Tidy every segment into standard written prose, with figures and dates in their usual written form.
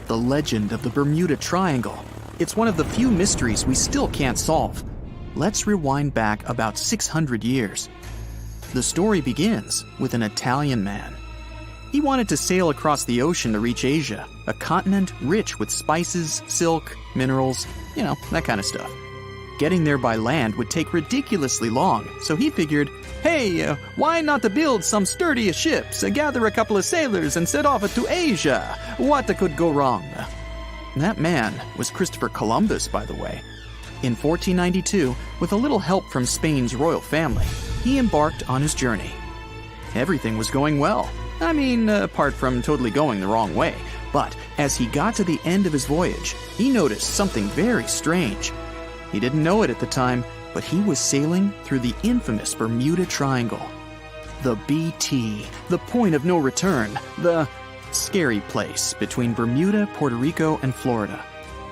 the legend of the Bermuda Triangle. It's one of the few mysteries we still can't solve. Let's rewind back about 600 years. The story begins with an Italian man. He wanted to sail across the ocean to reach Asia, a continent rich with spices, silk, minerals, that kind of stuff. Getting there by land would take ridiculously long, so he figured, hey, why not to build some sturdy ships, gather a couple of sailors, and set off to Asia? What could go wrong? That man was Christopher Columbus, by the way. In 1492, with a little help from Spain's royal family, he embarked on his journey. Everything was going well. I mean, apart from totally going the wrong way. But as he got to the end of his voyage, he noticed something very strange. He didn't know it at the time, but he was sailing through the infamous Bermuda Triangle. The BT, the point of no return, the scary place between Bermuda, Puerto Rico, and Florida.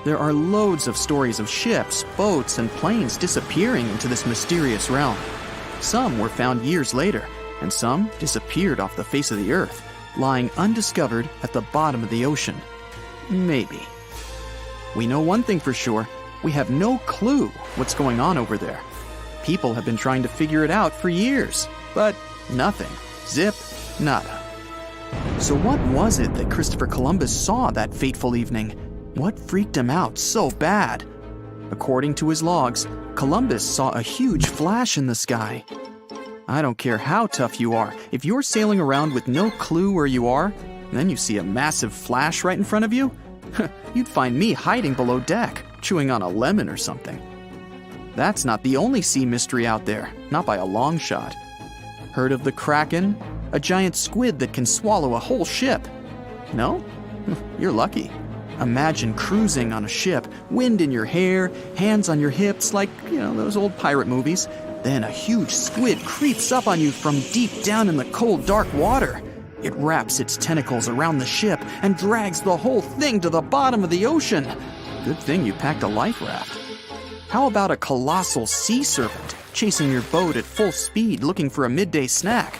There are loads of stories of ships, boats, and planes disappearing into this mysterious realm. Some were found years later, and some disappeared off the face of the earth, lying undiscovered at the bottom of the ocean. Maybe. We know one thing for sure. We have no clue what's going on over there. People have been trying to figure it out for years, but nothing. Zip, nada. So what was it that Christopher Columbus saw that fateful evening? What freaked him out so bad? According to his logs, Columbus saw a huge flash in the sky. I don't care how tough you are, if you're sailing around with no clue where you are, and then you see a massive flash right in front of you, you'd find me hiding below deck, chewing on a lemon or something. That's not the only sea mystery out there, not by a long shot. Heard of the Kraken? A giant squid that can swallow a whole ship. No? You're lucky. Imagine cruising on a ship, wind in your hair, hands on your hips, like, those old pirate movies. Then a huge squid creeps up on you from deep down in the cold, dark water. It wraps its tentacles around the ship and drags the whole thing to the bottom of the ocean. Good thing you packed a life raft. How about a colossal sea serpent chasing your boat at full speed looking for a midday snack?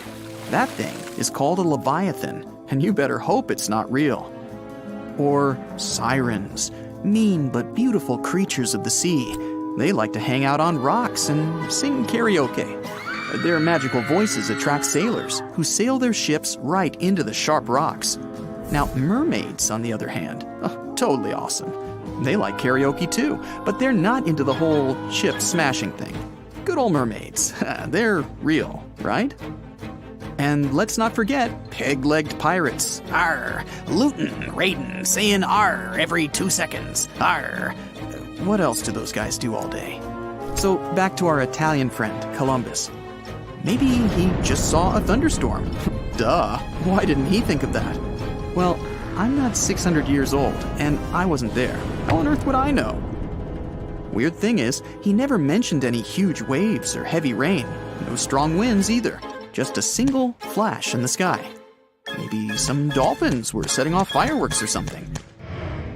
That thing is called a leviathan, and you better hope it's not real. Or sirens, mean but beautiful creatures of the sea. They like to hang out on rocks and sing karaoke. Their magical voices attract sailors who sail their ships right into the sharp rocks. Now, mermaids, on the other hand, totally awesome. They like karaoke too, but they're not into the whole ship smashing thing. Good old mermaids. They're real, right? And let's not forget peg-legged pirates. Arr! Lootin', raidin', saying arr every 2 seconds. Arr! What else do those guys do all day? So back to our Italian friend, Columbus. Maybe he just saw a thunderstorm. Duh, why didn't he think of that? Well, I'm not 600 years old, and I wasn't there. How on earth would I know? Weird thing is, he never mentioned any huge waves or heavy rain. No strong winds either. Just a single flash in the sky. Maybe some dolphins were setting off fireworks or something.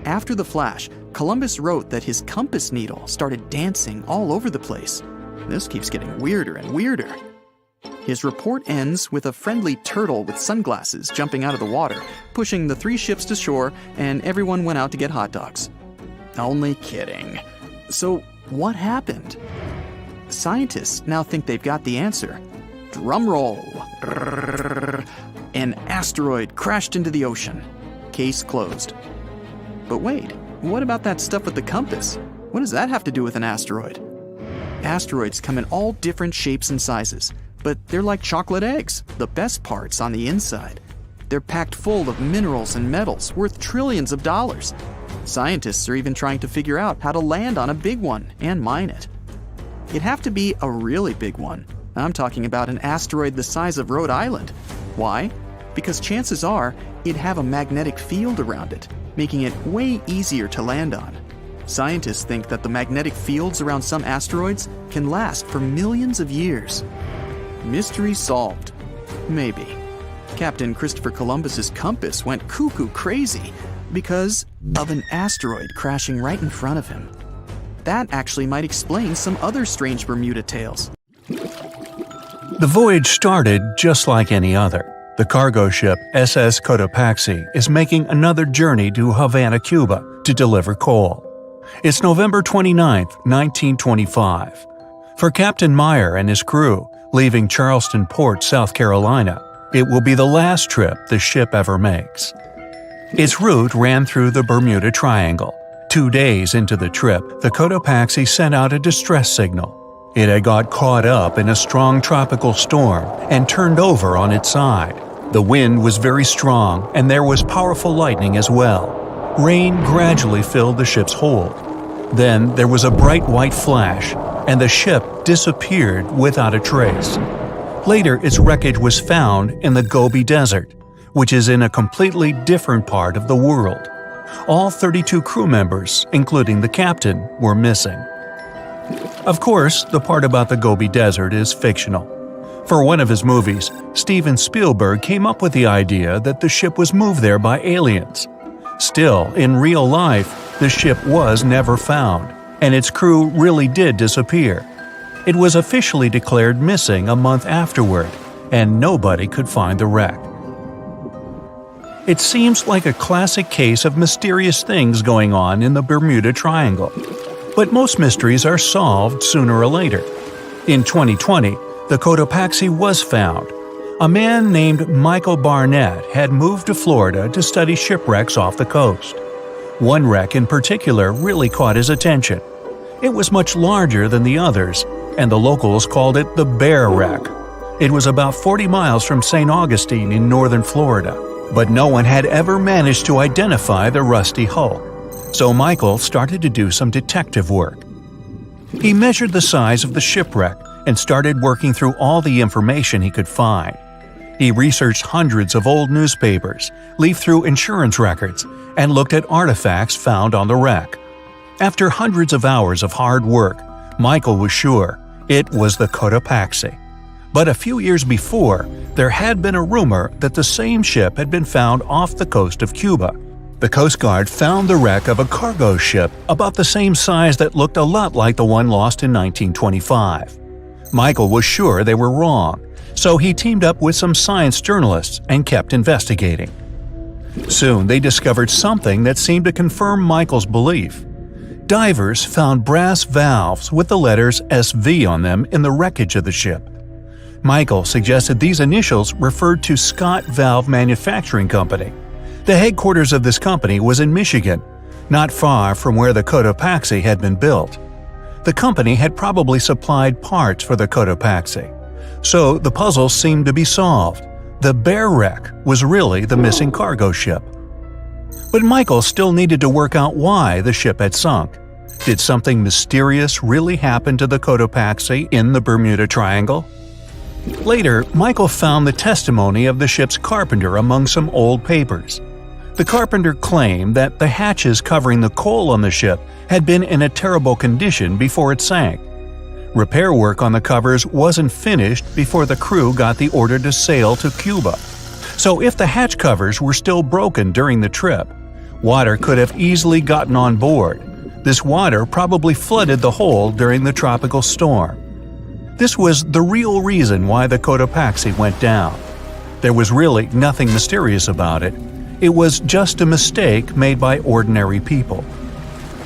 After the flash, Columbus wrote that his compass needle started dancing all over the place. This keeps getting weirder and weirder. His report ends with a friendly turtle with sunglasses jumping out of the water, pushing the 3 ships to shore, and everyone went out to get hot dogs. Only kidding. So, what happened? Scientists now think they've got the answer. Drum roll. An asteroid crashed into the ocean. Case closed. But wait, what about that stuff with the compass? What does that have to do with an asteroid? Asteroids come in all different shapes and sizes, but they're like chocolate eggs, the best part's on the inside. They're packed full of minerals and metals worth trillions of dollars. Scientists are even trying to figure out how to land on a big one and mine it. It'd have to be a really big one. I'm talking about an asteroid the size of Rhode Island. Why? Because chances are it'd have a magnetic field around it, making it way easier to land on. Scientists think that the magnetic fields around some asteroids can last for millions of years. Mystery solved. Maybe. Captain Christopher Columbus's compass went cuckoo crazy because of an asteroid crashing right in front of him. That actually might explain some other strange Bermuda tales. The voyage started just like any other. The cargo ship SS Cotopaxi is making another journey to Havana, Cuba to deliver coal. It's November 29, 1925. For Captain Meyer and his crew, leaving Charleston Port, South Carolina, it will be the last trip the ship ever makes. Its route ran through the Bermuda Triangle. 2 days into the trip, the Cotopaxi sent out a distress signal. It had got caught up in a strong tropical storm and turned over on its side. The wind was very strong and there was powerful lightning as well. Rain gradually filled the ship's hold. Then there was a bright white flash, and the ship disappeared without a trace. Later, its wreckage was found in the Gobi Desert, which is in a completely different part of the world. All 32 crew members, including the captain, were missing. Of course, the part about the Gobi Desert is fictional. For one of his movies, Steven Spielberg came up with the idea that the ship was moved there by aliens. Still, in real life, the ship was never found, and its crew really did disappear. It was officially declared missing a month afterward, and nobody could find the wreck. It seems like a classic case of mysterious things going on in the Bermuda Triangle. But most mysteries are solved sooner or later. In 2020, the Cotopaxi was found. A man named Michael Barnett had moved to Florida to study shipwrecks off the coast. One wreck in particular really caught his attention. It was much larger than the others, and the locals called it the Bear Wreck. It was about 40 miles from St. Augustine in northern Florida, but no one had ever managed to identify the rusty hull. So Michael started to do some detective work. He measured the size of the shipwreck and started working through all the information he could find. He researched hundreds of old newspapers, leafed through insurance records, and looked at artifacts found on the wreck. After hundreds of hours of hard work, Michael was sure it was the Cotopaxi. But a few years before, there had been a rumor that the same ship had been found off the coast of Cuba. The Coast Guard found the wreck of a cargo ship about the same size that looked a lot like the one lost in 1925. Michael was sure they were wrong, so he teamed up with some science journalists and kept investigating. Soon they discovered something that seemed to confirm Michael's belief. Divers found brass valves with the letters SV on them in the wreckage of the ship. Michael suggested these initials referred to Scott Valve Manufacturing Company. The headquarters of this company was in Michigan, not far from where the Cotopaxi had been built. The company had probably supplied parts for the Cotopaxi. So the puzzle seemed to be solved. The Bear Wreck was really the missing cargo ship. But Michael still needed to work out why the ship had sunk. Did something mysterious really happen to the Cotopaxi in the Bermuda Triangle? Later, Michael found the testimony of the ship's carpenter among some old papers. The carpenter claimed that the hatches covering the coal on the ship had been in a terrible condition before it sank. Repair work on the covers wasn't finished before the crew got the order to sail to Cuba. So if the hatch covers were still broken during the trip, water could have easily gotten on board. This water probably flooded the hole during the tropical storm. This was the real reason why the Cotopaxi went down. There was really nothing mysterious about it. It was just a mistake made by ordinary people.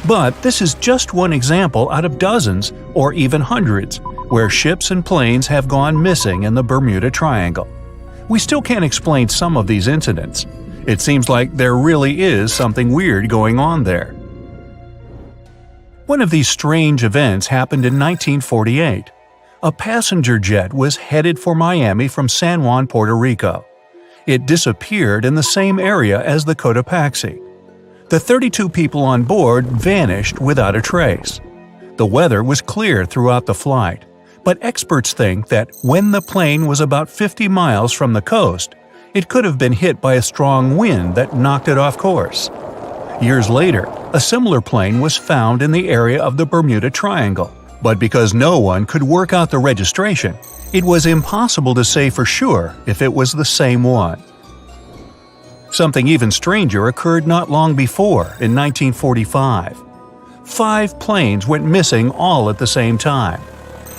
But this is just one example out of dozens or even hundreds where ships and planes have gone missing in the Bermuda Triangle. We still can't explain some of these incidents. It seems like there really is something weird going on there. One of these strange events happened in 1948. A passenger jet was headed for Miami from San Juan, Puerto Rico. It disappeared in the same area as the Cotopaxi. The 32 people on board vanished without a trace. The weather was clear throughout the flight, but experts think that when the plane was about 50 miles from the coast, it could have been hit by a strong wind that knocked it off course. Years later, a similar plane was found in the area of the Bermuda Triangle, but because no one could work out the registration, it was impossible to say for sure if it was the same one. Something even stranger occurred not long before, in 1945. 5 planes went missing all at the same time.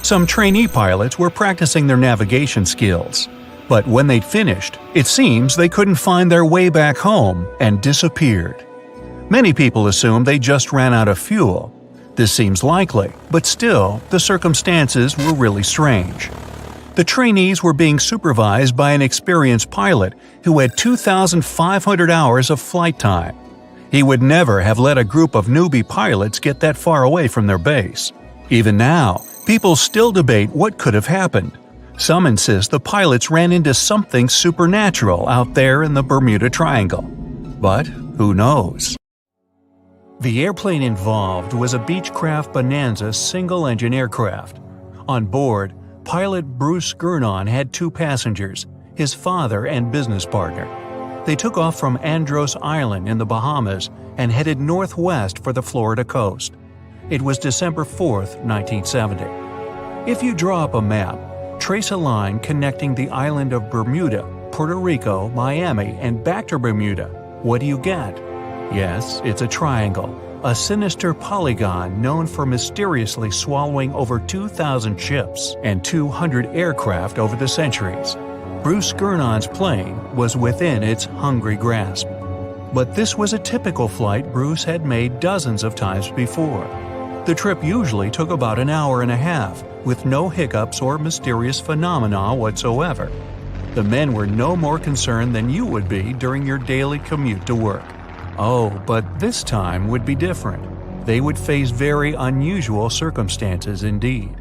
Some trainee pilots were practicing their navigation skills. But when they'd finished, it seems they couldn't find their way back home and disappeared. Many people assume they just ran out of fuel. This seems likely, but still, the circumstances were really strange. The trainees were being supervised by an experienced pilot who had 2,500 hours of flight time. He would never have let a group of newbie pilots get that far away from their base. Even now, people still debate what could have happened. Some insist the pilots ran into something supernatural out there in the Bermuda Triangle. But who knows? The airplane involved was a Beechcraft Bonanza single-engine aircraft. On board, pilot Bruce Gurnon had 2 passengers, his father and business partner. They took off from Andros Island in the Bahamas and headed northwest for the Florida coast. It was December 4, 1970. If you draw up a map, trace a line connecting the island of Bermuda, Puerto Rico, Miami, and back to Bermuda, what do you get? Yes, it's a triangle, a sinister polygon known for mysteriously swallowing over 2,000 ships and 200 aircraft over the centuries. Bruce Gurnon's plane was within its hungry grasp. But this was a typical flight Bruce had made dozens of times before. The trip usually took about an hour and a half, with no hiccups or mysterious phenomena whatsoever. The men were no more concerned than you would be during your daily commute to work. Oh, but this time would be different. They would face very unusual circumstances indeed.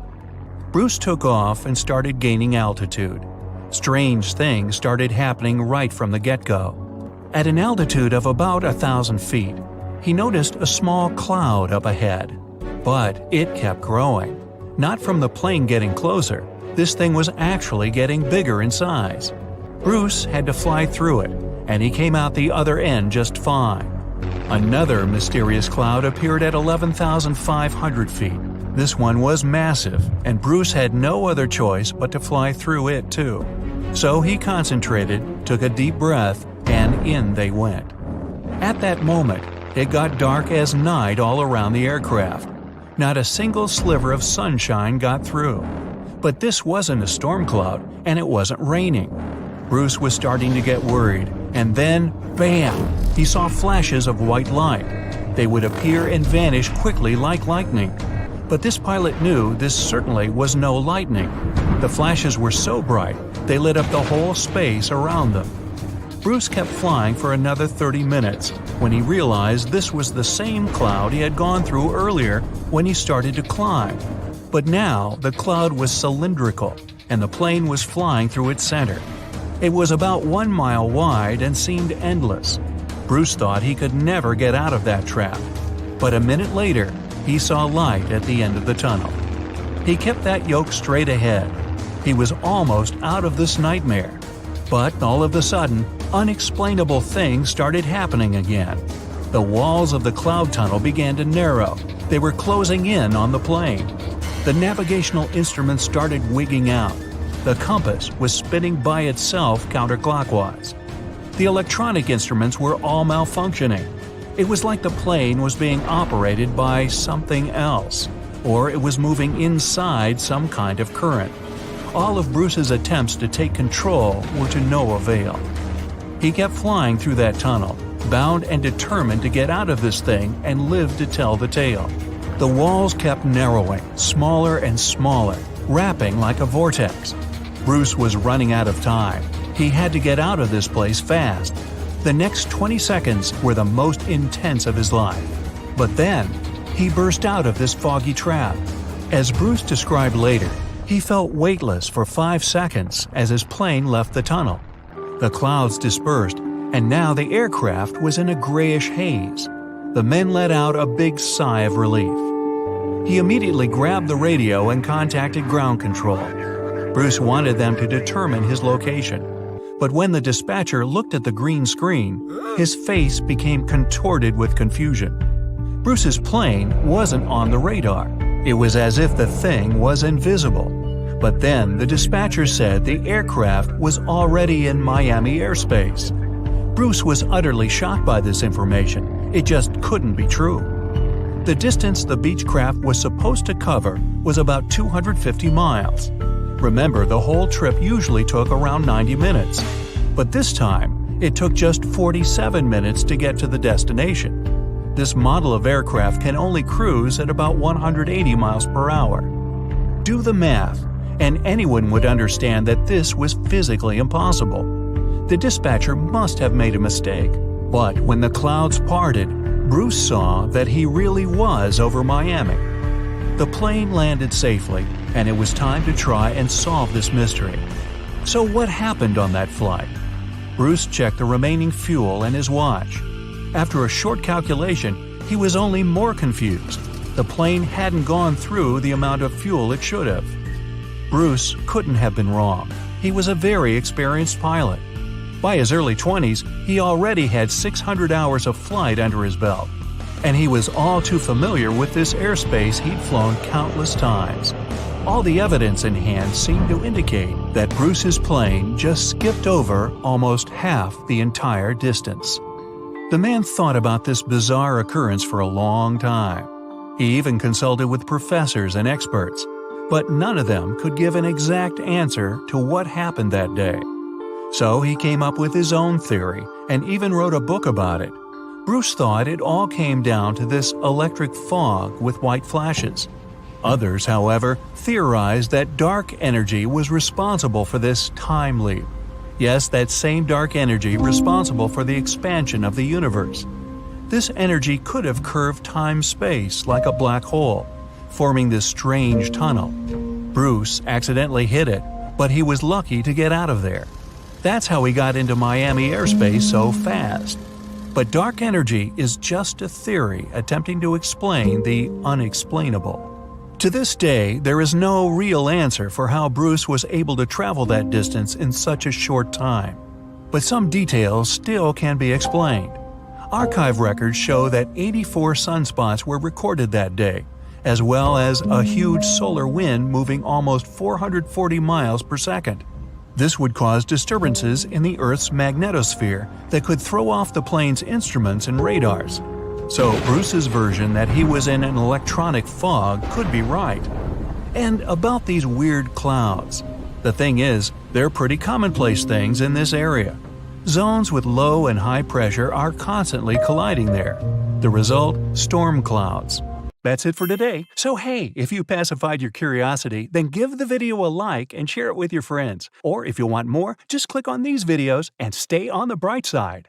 Bruce took off and started gaining altitude. Strange things started happening right from the get-go. At an altitude of about 1,000 feet, he noticed a small cloud up ahead. But it kept growing. Not from the plane getting closer, this thing was actually getting bigger in size. Bruce had to fly through it, and he came out the other end just fine. Another mysterious cloud appeared at 11,500 feet. This one was massive, and Bruce had no other choice but to fly through it too. So he concentrated, took a deep breath, and in they went. At that moment, it got dark as night all around the aircraft. Not a single sliver of sunshine got through. But this wasn't a storm cloud, and it wasn't raining. Bruce was starting to get worried, and then, bam! He saw flashes of white light. They would appear and vanish quickly like lightning. But this pilot knew this certainly was no lightning. The flashes were so bright, they lit up the whole space around them. Bruce kept flying for another 30 minutes when he realized this was the same cloud he had gone through earlier when he started to climb. But now the cloud was cylindrical, and the plane was flying through its center. It was about 1 mile wide and seemed endless. Bruce thought he could never get out of that trap. But a minute later, he saw light at the end of the tunnel. He kept that yoke straight ahead. He was almost out of this nightmare. But all of a sudden, unexplainable things started happening again. The walls of the cloud tunnel began to narrow. They were closing in on the plane. The navigational instruments started wigging out. The compass was spinning by itself counterclockwise. The electronic instruments were all malfunctioning. It was like the plane was being operated by something else, or it was moving inside some kind of current. All of Bruce's attempts to take control were to no avail. He kept flying through that tunnel, bound and determined to get out of this thing and live to tell the tale. The walls kept narrowing, smaller and smaller, wrapping like a vortex. Bruce was running out of time. He had to get out of this place fast. The next 20 seconds were the most intense of his life. But then, he burst out of this foggy trap. As Bruce described later, he felt weightless for 5 seconds as his plane left the tunnel. The clouds dispersed, and now the aircraft was in a grayish haze. The men let out a big sigh of relief. He immediately grabbed the radio and contacted ground control. Bruce wanted them to determine his location. But when the dispatcher looked at the green screen, his face became contorted with confusion. Bruce's plane wasn't on the radar. It was as if the thing was invisible. But then the dispatcher said the aircraft was already in Miami airspace. Bruce was utterly shocked by this information. It just couldn't be true. The distance the Beechcraft was supposed to cover was about 250 miles. Remember, the whole trip usually took around 90 minutes. But this time, it took just 47 minutes to get to the destination. This model of aircraft can only cruise at about 180 miles per hour. Do the math, and anyone would understand that this was physically impossible. The dispatcher must have made a mistake. But when the clouds parted, Bruce saw that he really was over Miami. The plane landed safely, and it was time to try and solve this mystery. So what happened on that flight? Bruce checked the remaining fuel and his watch. After a short calculation, he was only more confused. The plane hadn't gone through the amount of fuel it should have. Bruce couldn't have been wrong. He was a very experienced pilot. By his early 20s, he already had 600 hours of flight under his belt, and he was all too familiar with this airspace he'd flown countless times. All the evidence in hand seemed to indicate that Bruce's plane just skipped over almost half the entire distance. The man thought about this bizarre occurrence for a long time. He even consulted with professors and experts, but none of them could give an exact answer to what happened that day. So he came up with his own theory and even wrote a book about it. Bruce thought it all came down to this electric fog with white flashes. Others, however, theorized that dark energy was responsible for this time leap. Yes, that same dark energy responsible for the expansion of the universe. This energy could have curved time-space like a black hole, forming this strange tunnel. Bruce accidentally hit it, but he was lucky to get out of there. That's how he got into Miami airspace so fast. But dark energy is just a theory attempting to explain the unexplainable. To this day, there is no real answer for how Bruce was able to travel that distance in such a short time. But some details still can be explained. Archive records show that 84 sunspots were recorded that day, as well as a huge solar wind moving almost 440 miles per second. This would cause disturbances in the Earth's magnetosphere that could throw off the plane's instruments and radars. So Bruce's version that he was in an electronic fog could be right. And about these weird clouds. The thing is, they're pretty commonplace things in this area. Zones with low and high pressure are constantly colliding there. The result, storm clouds. That's it for today. So hey, if you pacified your curiosity, then give the video a like and share it with your friends. Or if you want more, just click on these videos and stay on the bright side.